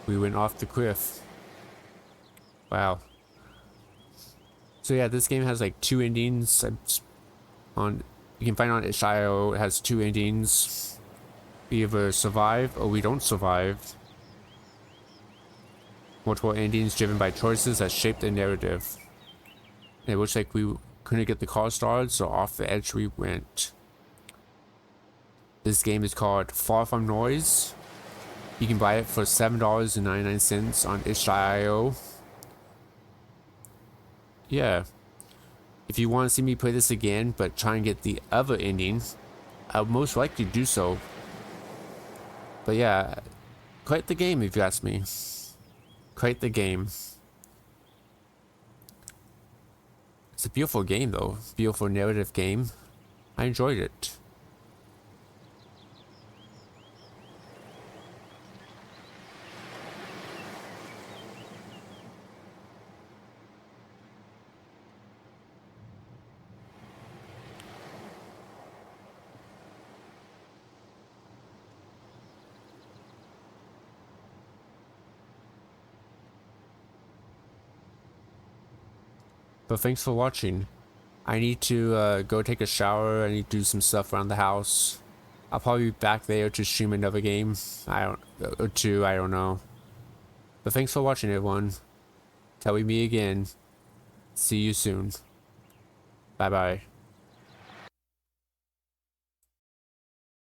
We went off the cliff. Wow. So yeah, this game has like 2 endings. On you can find on itch.io. It has 2 endings. We either survive or we don't survive. Multiple endings driven by choices that shape the narrative. It looks like we couldn't get the car started, so off the edge we went. This game is called Far From Noise. You can buy it for $7.99 on itch.io. Yeah. If you want to see me play this again, but try and get the other ending, I'll most likely do so. But yeah, quite the game if you ask me. Quite the game. It's a beautiful game though. Beautiful narrative game. I enjoyed it. But thanks for watching. I need to go take a shower. I need to do some stuff around the house. I'll probably be back there to stream another game. Or two, I don't know. But thanks for watching, everyone. Till we meet again. See you soon. Bye bye.